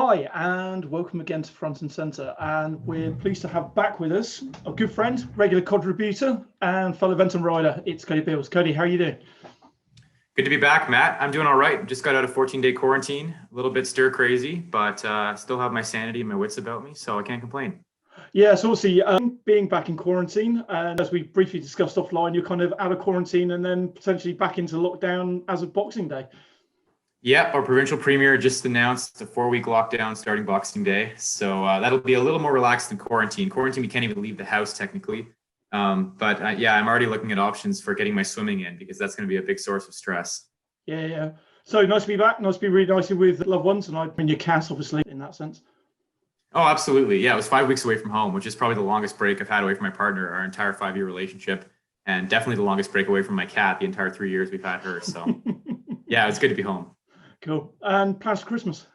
Hi, and welcome again to Front and Centre. And we're pleased to have back with us a good friend, regular contributor, and fellow Ventum rider. It's Cody Beals. Cody, how are you doing? Good to be back, Matt. I'm doing all right. Just got out of 14-day quarantine, a little bit stir crazy, but still have my sanity and my wits about me, so I can't complain. Yeah, so obviously being back in quarantine, and as we briefly discussed offline, you're kind of out of quarantine and then potentially back into lockdown as of Boxing Day. Yeah, our provincial premier just announced a 4-week lockdown starting Boxing Day. So that'll be a little more relaxed than quarantine. Quarantine, we can't even leave the house technically. But yeah, I'm already looking at options for getting my swimming in because that's going to be a big source of stress. Yeah. So nice to be back. Nice to be really nicely with loved ones. And I mean, your cat, obviously, in that sense. Oh, absolutely. Yeah, it was 5 weeks away from home, which is probably the longest break I've had away from my partner, our entire 5-year relationship. And definitely the longest break away from my cat, the entire 3 years we've had her. So yeah, it's good to be home. Cool. And plans for Christmas?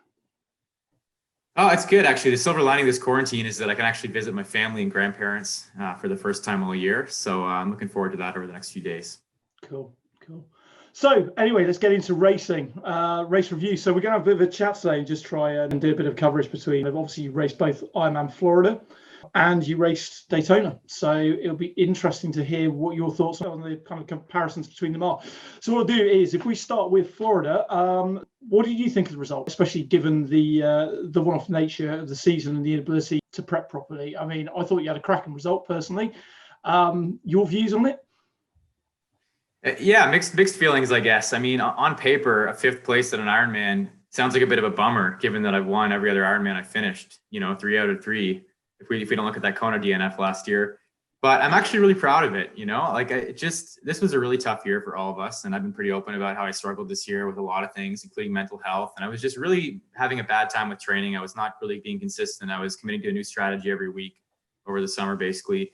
Oh, it's good, actually. The silver lining of this quarantine is that I can actually visit my family and grandparents for the first time all year. So I'm looking forward to that over the next few days. Cool. So anyway, let's get into racing, race review. So we're going to have a bit of a chat today and just try and do a bit of coverage between, obviously you raced both Ironman Florida and you raced Daytona. So it'll be interesting to hear what your thoughts on the kind of comparisons between them are. So what I'll do is, if we start with Florida, what did you think of the result, especially given the one-off nature of the season and the inability to prep properly? I mean, I thought you had a cracking result personally. Your views on it? Yeah, mixed feelings, I guess. I mean, on paper, a 5th place at an Ironman sounds like a bit of a bummer, given that I've won every other Ironman I finished, 3 out of 3. If we don't look at that Kona DNF last year, but I'm actually really proud of it. This was a really tough year for all of us. And I've been pretty open about how I struggled this year with a lot of things, including mental health. And I was just really having a bad time with training. I was not really being consistent. I was committing to a new strategy every week over the summer, basically.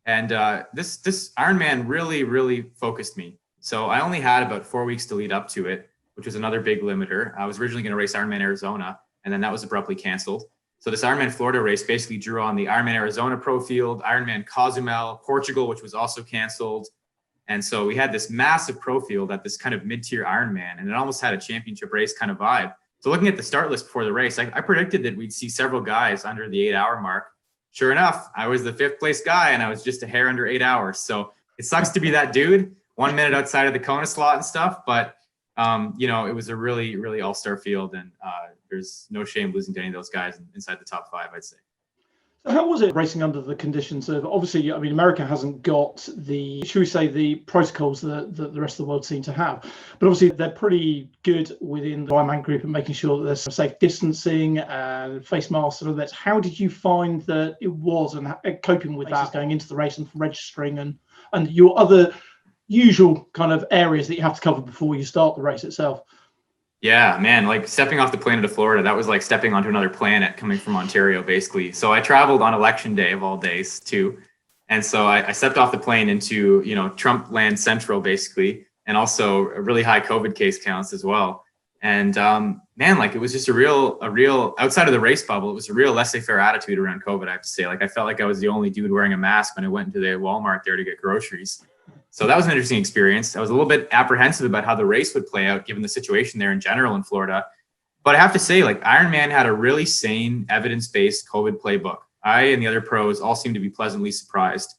And this Ironman really focused me. So I only had about 4 weeks to lead up to it, which was another big limiter. I was originally going to race Ironman Arizona, and then that was abruptly canceled. So this Ironman Florida race basically drew on the Ironman Arizona Pro Field, Ironman Cozumel, Portugal, which was also canceled. And so we had this massive pro field at this kind of mid-tier Ironman, and it almost had a championship race kind of vibe. So looking at the start list before the race, I predicted that we'd see several guys under the 8-hour mark. Sure enough, I was the 5th place guy, and I was just a hair under 8 hours. So it sucks to be that dude, 1 minute outside of the Kona slot and stuff, but it was a really all-star field, and there's no shame losing to any of those guys inside the top 5, I'd say. So how was it racing under the conditions of, obviously, I mean, America hasn't got the protocols that the rest of the world seem to have, but obviously they're pretty good within the Ironman group and making sure that there's some safe distancing and face masks and all that. How did you find that it was and coping with that going into the race and registering and your other usual kind of areas that you have to cover before you start the race itself? Yeah, man, like stepping off the plane to Florida, that was like stepping onto another planet coming from Ontario, basically. So I traveled on election day of all days too. And so I stepped off the plane into, Trump land central, basically, and also a really high COVID case counts as well. And man, like it was just a real outside of the race bubble, it was a real laissez-faire attitude around COVID, I have to say. Like I felt like I was the only dude wearing a mask when I went into the Walmart there to get groceries. So that was an interesting experience. I was a little bit apprehensive about how the race would play out given the situation there in general in Florida. But I have to say, like Ironman had a really sane, evidence-based COVID playbook. I and the other pros all seemed to be pleasantly surprised.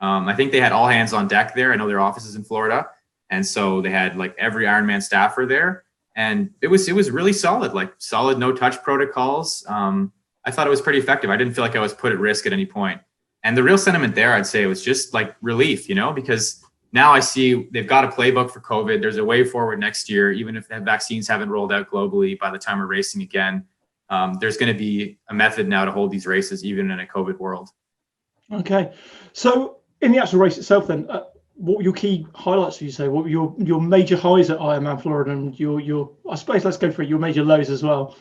I think they had all hands on deck there. I know their office is in Florida. And so they had like every Ironman staffer there. And it was really solid, like solid no-touch protocols. I thought it was pretty effective. I didn't feel like I was put at risk at any point. And the real sentiment there, I'd say, was just like relief, because now I see they've got a playbook for COVID. There's a way forward next year, even if the vaccines haven't rolled out globally by the time we're racing again. There's going to be a method now to hold these races, even in a COVID world. Okay. So in the actual race itself, then, what were your key highlights, would you say? What were your major highs at Ironman Florida and your I suppose let's go for it, your major lows as well?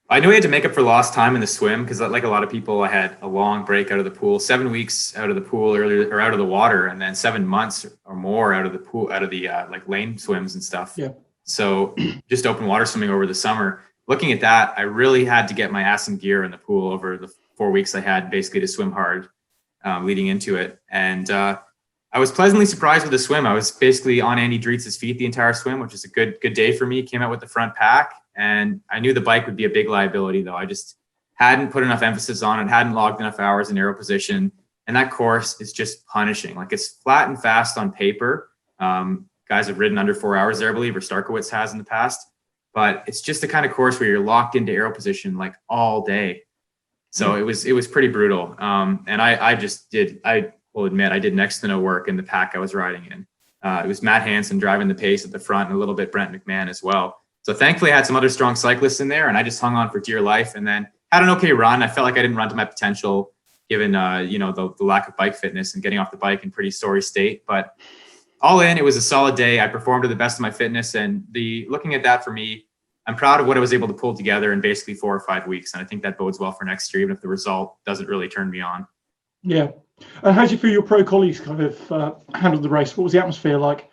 I knew I had to make up for lost time in the swim because, like a lot of people, I had a long break out of the pool, 7 weeks out of the pool earlier or out of the water, and then 7 months or more out of the pool, out of the like lane swims and stuff. Yeah. So just open water swimming over the summer. Looking at that, I really had to get my ass in gear in the pool over the 4 weeks I had basically to swim hard leading into it. And I was pleasantly surprised with the swim. I was basically on Andy Drietz's feet the entire swim, which is a good day for me. Came out with the front pack. And I knew the bike would be a big liability, though. I just hadn't put enough emphasis on it, hadn't logged enough hours in aero position. And that course is just punishing. Like, it's flat and fast on paper. Guys have ridden under 4 hours there, I believe, or Starkowitz has in the past. But it's just the kind of course where you're locked into aero position like all day. So it was pretty brutal. And I will admit, I did next to no work in the pack I was riding in. It was Matt Hansen driving the pace at the front, and a little bit Brent McMahon as well. So thankfully I had some other strong cyclists in there, and I just hung on for dear life, and then had an okay run. I felt like I didn't run to my potential given, the lack of bike fitness and getting off the bike in pretty sorry state. But all in, it was a solid day. I performed to the best of my fitness, and looking at that for me, I'm proud of what I was able to pull together in basically 4 or 5 weeks. And I think that bodes well for next year, even if the result doesn't really turn me on. Yeah. And how did you feel your pro colleagues kind of handled the race? What was the atmosphere like?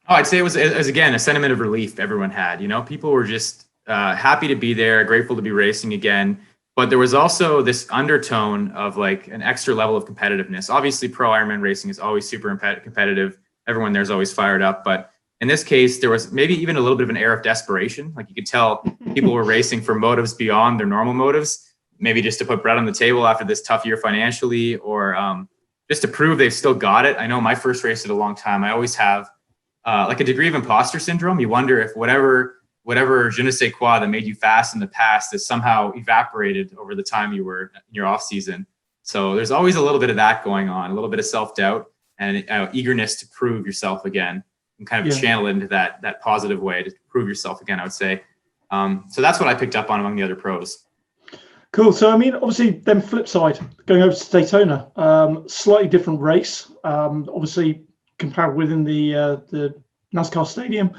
I'd say it was again, a sentiment of relief everyone had. People were just happy to be there, grateful to be racing again. But there was also this undertone of like an extra level of competitiveness. Obviously, pro Ironman racing is always super competitive. Everyone there's always fired up. But in this case, there was maybe even a little bit of an air of desperation. Like, you could tell people were racing for motives beyond their normal motives, maybe just to put bread on the table after this tough year financially, or just to prove they've still got it. I know my first race in a long time, I always have like a degree of imposter syndrome. You wonder if whatever je ne sais quoi that made you fast in the past has somehow evaporated over the time you were in your off season. So there's always a little bit of that going on, a little bit of self-doubt and eagerness to prove yourself again, and kind of channel it into that positive way to prove yourself again, I would say. So that's what I picked up on among the other pros. Cool. So, I mean, obviously, then flip side, going over to Daytona, slightly different race, obviously compared within the NASCAR stadium.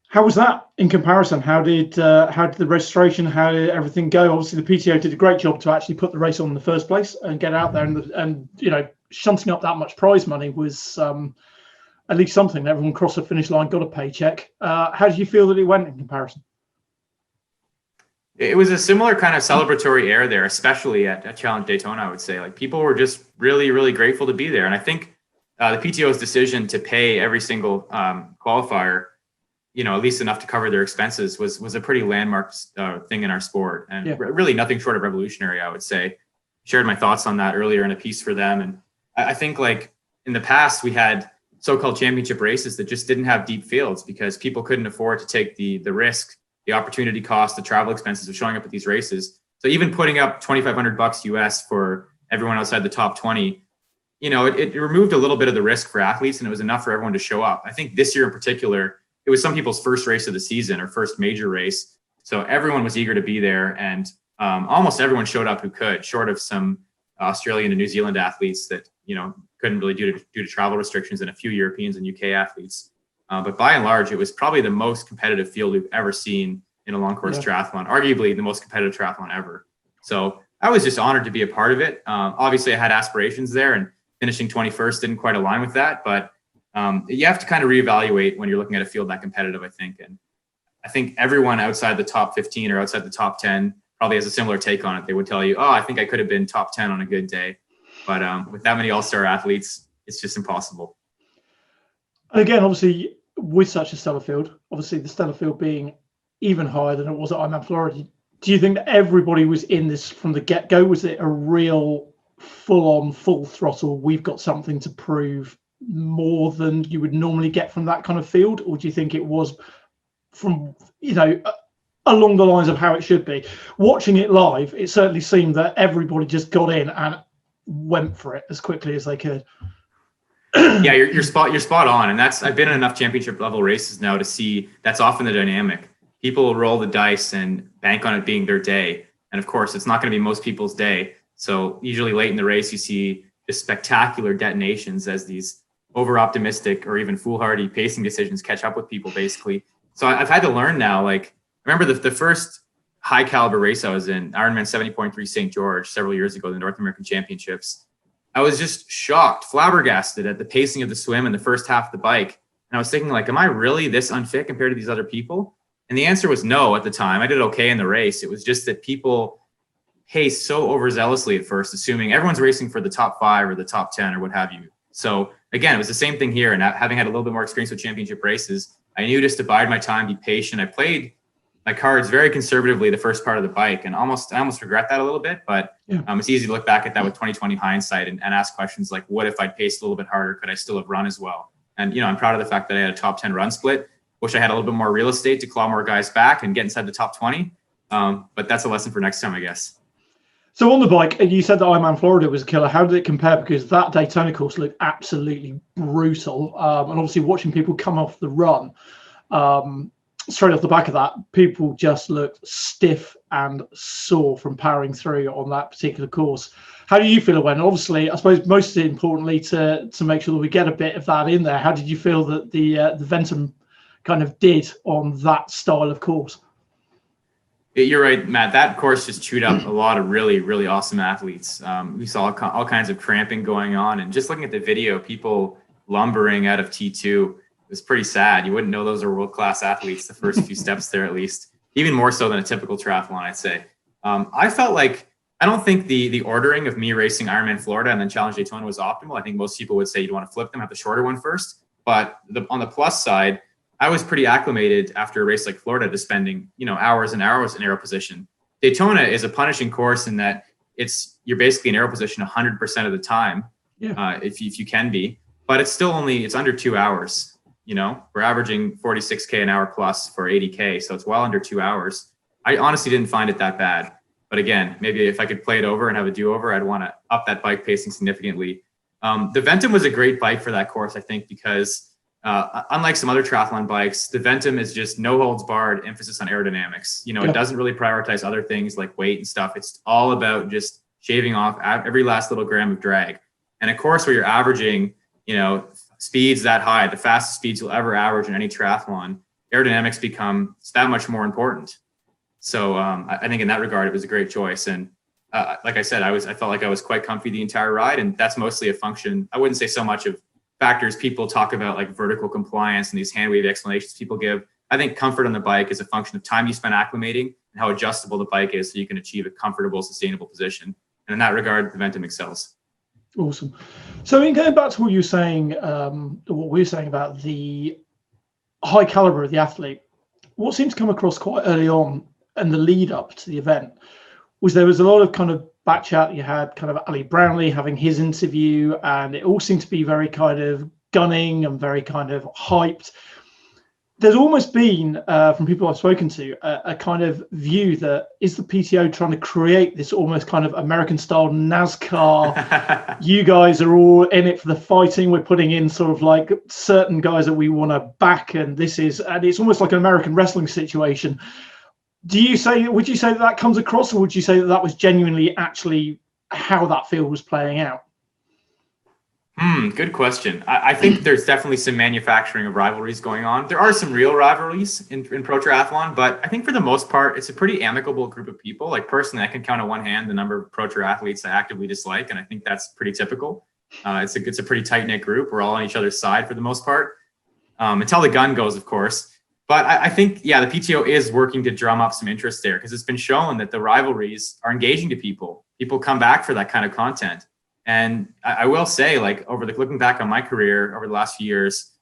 How was that in comparison? How did the registration, how did everything go? Obviously, the PTO did a great job to actually put the race on in the first place and get out there, and shunting up that much prize money was at least something. Everyone crossed the finish line, got a paycheck. How did you feel that it went in comparison? It was a similar kind of celebratory air there, especially at Challenge Daytona, I would say. Like, people were just really, really grateful to be there. And I think the PTO's decision to pay every single qualifier, at least enough to cover their expenses was a pretty landmark thing in our sport. And really nothing short of revolutionary, I would say. Shared my thoughts on that earlier in a piece for them. And I think, like, in the past, we had so-called championship races that just didn't have deep fields because people couldn't afford to take the risk, the opportunity cost, the travel expenses of showing up at these races. So even putting up $2,500 US for everyone outside the top 20, it removed a little bit of the risk for athletes, and it was enough for everyone to show up. I think this year in particular, it was some people's first race of the season or first major race. So everyone was eager to be there, and almost everyone showed up who could, short of some Australian and New Zealand athletes that, couldn't really due to travel restrictions, and a few Europeans and UK athletes. But by and large, it was probably the most competitive field we've ever seen in a long course triathlon, arguably the most competitive triathlon ever. So I was just honored to be a part of it. Obviously, I had aspirations there, and finishing 21st didn't quite align with that. But you have to kind of reevaluate when you're looking at a field that competitive, I think. And I think everyone outside the top 15 or outside the top 10 probably has a similar take on it. They would tell you, I think I could have been top 10 on a good day. But with that many all-star athletes, it's just impossible. Again, obviously, with such a stellar field, obviously the stellar field being even higher than it was at Ironman Florida, do you think that everybody was in this from the get-go? Was it a real full-on, full throttle, we've got something to prove, more than you would normally get from that kind of field? Or do you think it was from, along the lines of how it should be? Watching it live, it certainly seemed that everybody just got in and went for it as quickly as they could. Yeah, you're spot on. And I've been in enough championship level races now to see that's often the dynamic. People roll the dice and bank on it being their day. And of course, it's not going to be most people's day. So usually late in the race, you see just spectacular detonations as these over-optimistic or even foolhardy pacing decisions catch up with people, basically. So I've had to learn now, like, I remember the first high caliber race I was in, Ironman 70.3 St. George, several years ago, the North American Championships. I was just shocked, flabbergasted at the pacing of the swim in the first half of the bike. And I was thinking, like, am I really this unfit compared to these other people? And the answer was no at the time. I did okay in the race. It was just that people pace so overzealously at first, assuming everyone's racing for the top 5 or the top 10 or what have you. So again, it was the same thing here. And having had a little bit more experience with championship races, I knew just to bide my time, be patient. I played my cards very conservatively the first part of the bike, and I almost regret that a little bit, but it's easy to look back at that with 2020 hindsight and ask questions like, what if I'd paced a little bit harder? Could I still have run as well? And, I'm proud of the fact that I had a top 10 run split. Wish I had a little bit more real estate to claw more guys back and get inside the top 20. But that's a lesson for next time, I guess. So on the bike, you said that Ironman Florida was a killer. How did it compare? Because that Daytona course looked absolutely brutal. And obviously watching people come off the run, straight off the back of that, people just looked stiff and sore from powering through on that particular course. How do you feel it went? Obviously, I suppose most importantly, to make sure that we get a bit of that in there, how did you feel that the Ventum kind of did on that style of course? You're right, Matt. That course just chewed up a lot of really, really awesome athletes. We saw all kinds of cramping going on, and just looking at the video, people lumbering out of T2, it was pretty sad. You wouldn't know those are world-class athletes the first few steps there, at least, even more so than a typical triathlon, I'd say. I felt like, I don't think the ordering of me racing Ironman Florida and then Challenge Daytona was optimal. I think most people would say you'd want to flip them, have the shorter one first. But on the plus side, I was pretty acclimated after a race like Florida to spending, hours and hours in aero position. Daytona is a punishing course in that you're basically in aero position 100% of the time, if you can be, but it's under 2 hours. We're averaging 46K an hour plus for 80K. So it's well under 2 hours. I honestly didn't find it that bad. But again, maybe if I could play it over and have a do-over, I'd want to up that bike pacing significantly. The Ventum was a great bike for that course, I think, because unlike some other triathlon bikes, the Ventum is just no holds barred emphasis on aerodynamics. It doesn't really prioritize other things like weight and stuff. It's all about just shaving off every last little gram of drag. And a course where you're averaging, speeds that high, the fastest speeds you'll ever average in any triathlon, aerodynamics become that much more important. So I think in that regard, it was a great choice. And like I said, I felt like I was quite comfy the entire ride. And that's mostly a function, I wouldn't say so much of factors people talk about like vertical compliance and these hand wave explanations people give. I think comfort on the bike is a function of time you spend acclimating and how adjustable the bike is so you can achieve a comfortable, sustainable position. And in that regard, the Ventum excels. Awesome. So in going back to what you were saying, what we were saying about the high caliber of the athlete, what seemed to come across quite early on and the lead up to the event was there was a lot of kind of back chat. You had kind of Ali Brownlee having his interview, and it all seemed to be very kind of gunning and very kind of hyped. There's almost been, from people I've spoken to, a kind of view that is the PTO trying to create this almost kind of American style NASCAR. You guys are all in it for the fighting. We're putting in sort of like certain guys that we want to back, and it's almost like an American wrestling situation. Would you say that comes across, or would you say that was genuinely actually how that field was playing out? Good question. I think there's definitely some manufacturing of rivalries going on. There are some real rivalries in pro triathlon, but I think for the most part, it's a pretty amicable group of people. Like personally, I can count on one hand the number of pro triathletes I actively dislike, and I think that's pretty typical. It's a pretty tight knit group. We're all on each other's side for the most part, until the gun goes, of course. But I think, the PTO is working to drum up some interest there because it's been shown that the rivalries are engaging to people. People come back for that kind of content. And I will say, like, looking back on my career over the last few years,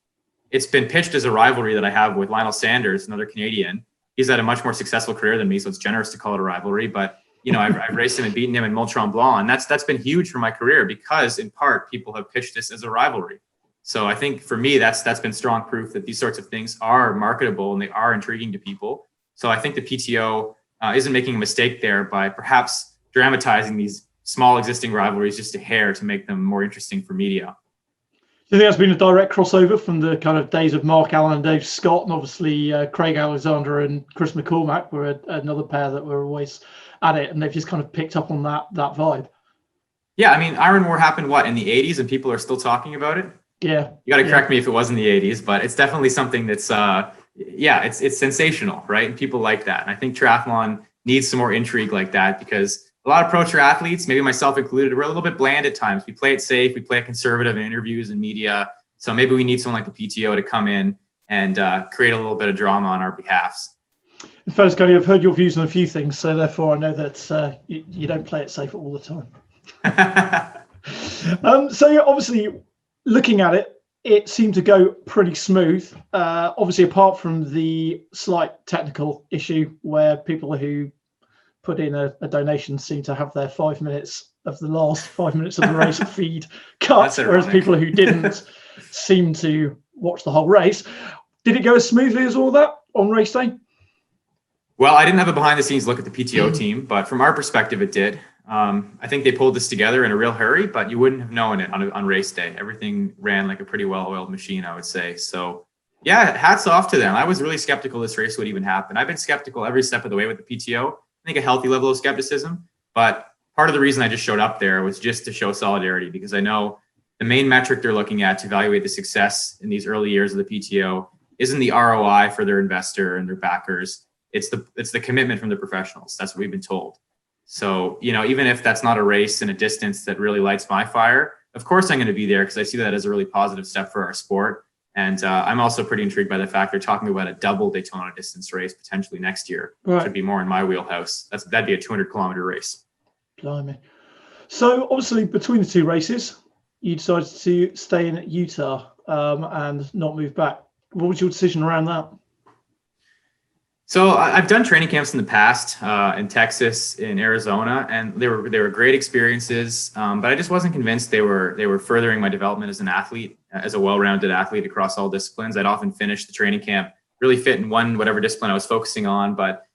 it's been pitched as a rivalry that I have with Lionel Sanders, another Canadian. He's had a much more successful career than me, so it's generous to call it a rivalry. But, I've raced him and beaten him in Mont Tremblant, and that's been huge for my career because, in part, people have pitched this as a rivalry. So I think for me, that's been strong proof that these sorts of things are marketable and they are intriguing to people. So I think the PTO isn't making a mistake there by perhaps dramatizing these small existing rivalries just a hair to make them more interesting for media. Do you think that's been a direct crossover from the kind of days of Mark Allen and Dave Scott, and obviously Craig Alexander and Chris McCormack were another pair that were always at it, and they've just kind of picked up on that vibe? Yeah, I mean, Iron War happened, in the 80s, and people are still talking about it? Yeah. You got to correct me if it was in the 80s, but it's definitely something that's, it's sensational, right? And people like that. And I think triathlon needs some more intrigue like that because a lot of pro triathletes, maybe myself included, we're a little bit bland at times. We play it safe. We play it conservative in interviews and media. So maybe we need someone like the PTO to come in and create a little bit of drama on our behalfs. First, Cody, I've heard your views on a few things, so therefore I know that you don't play it safe all the time. So you're obviously looking at it, it seemed to go pretty smooth. Obviously, apart from the slight technical issue where people who put in a donation seem to have their 5 minutes of the last 5 minutes of the race feed cut, whereas people who didn't seem to watch the whole race. Did it go as smoothly as all that on race day? Well, I didn't have a behind the scenes look at the PTO team, but from our perspective, it did. I think they pulled this together in a real hurry, but you wouldn't have known it on race day. Everything ran like a pretty well-oiled machine, I would say. So yeah, hats off to them. I was really skeptical this race would even happen. I've been skeptical every step of the way with the PTO. I think a healthy level of skepticism, but part of the reason I just showed up there was just to show solidarity, because I know the main metric they're looking at to evaluate the success in these early years of the PTO isn't the ROI for their investor and their backers. It's the commitment from the professionals. That's what we've been told. So, even if that's not a race in a distance that really lights my fire, of course I'm going to be there because I see that as a really positive step for our sport. And I'm also pretty intrigued by the fact they're talking about a double Daytona distance race potentially next year, which would be more in my wheelhouse. That'd be a 200-kilometer race. Blimey. So obviously between the two races, you decided to stay in Utah and not move back. What was your decision around that? So I've done training camps in the past in Texas, in Arizona, and they were great experiences. But I just wasn't convinced they were furthering my development as an athlete, as a well-rounded athlete across all disciplines. I'd often finish the training camp really fit in whatever discipline I was focusing on, but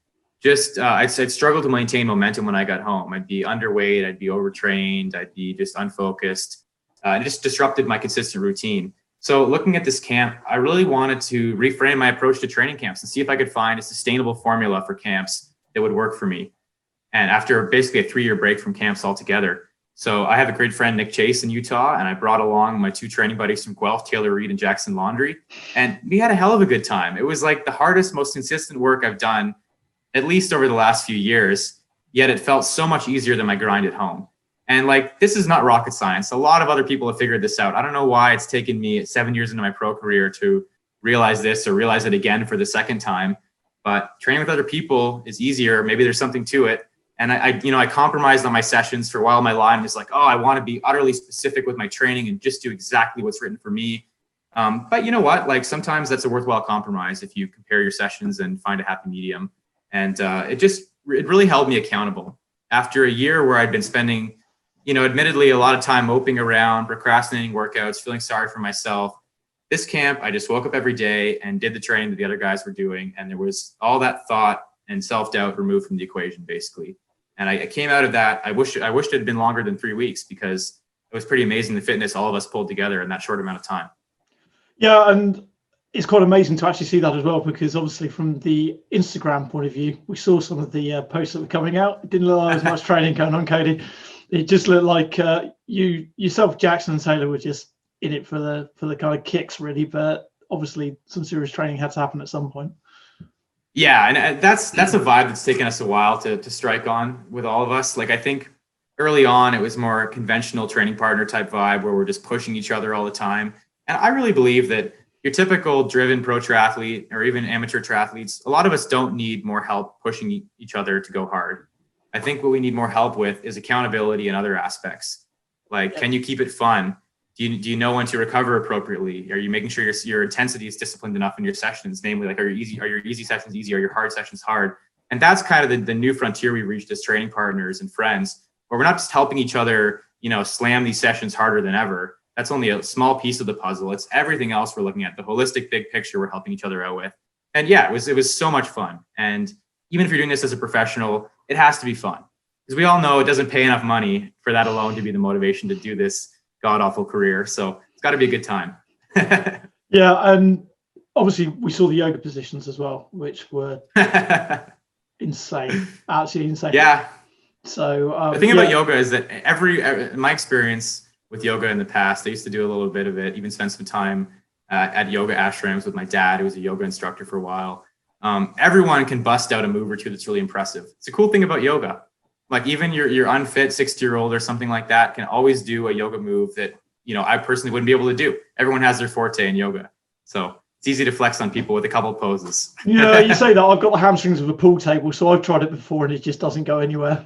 just I'd struggle to maintain momentum when I got home. I'd be underweight, I'd be overtrained, I'd be just unfocused. It just disrupted my consistent routine. So looking at this camp, I really wanted to reframe my approach to training camps and see if I could find a sustainable formula for camps that would work for me. And after basically a 3-year break from camps altogether. So I have a great friend, Nick Chase, in Utah, and I brought along my 2 training buddies from Guelph, Taylor Reed and Jackson Laundry. And we had a hell of a good time. It was like the hardest, most consistent work I've done, at least over the last few years, yet it felt so much easier than my grind at home. And this is not rocket science. A lot of other people have figured this out. I don't know why it's taken me 7 years into my pro career to realize this or realize it again for the second time. But training with other people is easier. Maybe there's something to it. And I compromised on my sessions for a while. My line was like, oh, I want to be utterly specific with my training and just do exactly what's written for me. But you know what? Sometimes that's a worthwhile compromise if you compare your sessions and find a happy medium. And it really held me accountable. After a year where I'd been spending admittedly a lot of time moping around, procrastinating workouts, feeling sorry for myself. This camp, I just woke up every day and did the training that the other guys were doing. And there was all that thought and self-doubt removed from the equation, basically. And I came out of that. I wish it had been longer than 3 weeks, because it was pretty amazing the fitness all of us pulled together in that short amount of time. Yeah, and it's quite amazing to actually see that as well, because obviously from the Instagram point of view, we saw some of the posts that were coming out. It didn't look like as much training going on, Cody. It just looked like yourself, Jackson and Taylor were just in it for the kind of kicks, really. But obviously, some serious training had to happen at some point. Yeah, and that's a vibe that's taken us a while to strike on with all of us. I think early on, it was more conventional training partner type vibe where we're just pushing each other all the time. And I really believe that your typical driven pro triathlete or even amateur triathletes, a lot of us don't need more help pushing each other to go hard. I think what we need more help with is accountability and other aspects. Can you keep it fun? Do you know when to recover appropriately? Are you making sure your intensity is disciplined enough in your sessions? Namely, are your easy sessions easy? Are your hard sessions hard? And that's kind of the new frontier we reached as training partners and friends, where we're not just helping each other, slam these sessions harder than ever. That's only a small piece of the puzzle. It's everything else we're looking at, the holistic big picture we're helping each other out with. And yeah, it was so much fun. And even if you're doing this as a professional, it has to be fun, because we all know it doesn't pay enough money for that alone to be the motivation to do this god-awful career. So it's got to be a good time. Yeah, and obviously we saw the yoga positions as well, which were insane, absolutely insane. Yeah. So the thing about yoga is that my experience with yoga in the past, I used to do a little bit of it, even spend some time at yoga ashrams with my dad, who was a yoga instructor for a while. Everyone can bust out a move or two that's really impressive. It's a cool thing about yoga. Even your unfit 60-year-old or something like that can always do a yoga move that, I personally wouldn't be able to do. Everyone has their forte in yoga. So it's easy to flex on people with a couple of poses. Yeah, you say that. I've got the hamstrings of a pool table, so I've tried it before and it just doesn't go anywhere.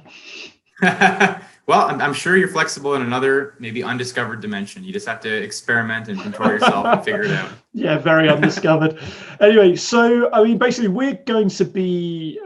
Well, I'm sure you're flexible in another maybe undiscovered dimension. You just have to experiment and control yourself and figure it out. Yeah, very undiscovered. Anyway, so I mean, basically, we're going to be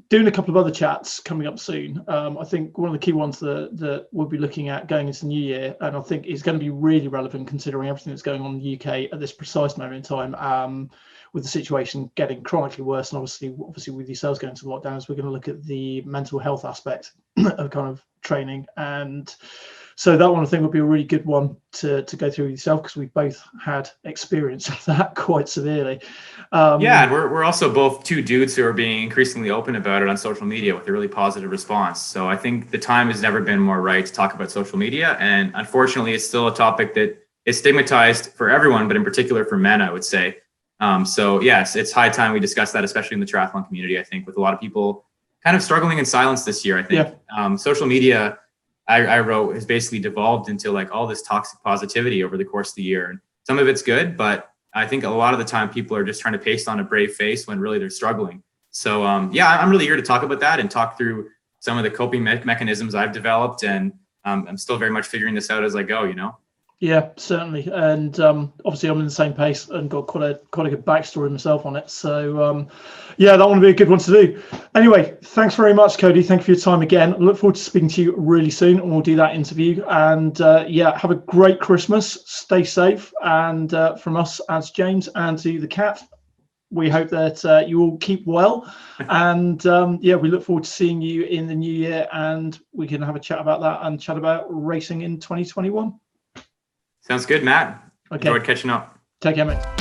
doing a couple of other chats coming up soon. I think one of the key ones that we'll be looking at going into the new year, and I think is going to be really relevant considering everything that's going on in the UK at this precise moment in time, with the situation getting chronically worse, and obviously with yourselves going to lockdowns, we're going to look at the mental health aspect of kind of training. And so that one I think would be a really good one to go through with yourself, because we've both had experience of that quite severely. Yeah, and we're also both two dudes who are being increasingly open about it on social media with a really positive response. So I think the time has never been more right to talk about social media. And unfortunately, it's still a topic that is stigmatized for everyone, but in particular for men, I would say. So yes, it's high time we discuss that, especially in the triathlon community, I think, with a lot of people kind of struggling in silence this year, I think. Yeah. Social media, I wrote, has basically devolved into like all this toxic positivity over the course of the year. And some of it's good, but I think a lot of the time people are just trying to paste on a brave face when really they're struggling. So yeah, I'm really here to talk about that and talk through some of the coping mechanisms I've developed. And I'm still very much figuring this out as I go, you know? Yeah, certainly. And obviously I'm in the same pace and got quite a good backstory myself on it. So yeah, that one would be a good one to do. Anyway, thanks very much, Cody. Thank you for your time again. I look forward to speaking to you really soon, and we'll do that interview. And yeah, have a great Christmas. Stay safe. And from us as James and to the cat, we hope that you all keep well. And yeah, we look forward to seeing you in the new year, and we can have a chat about that and chat about racing in 2021. Sounds good, Matt. Okay. Enjoyed catching up. Take care, mate.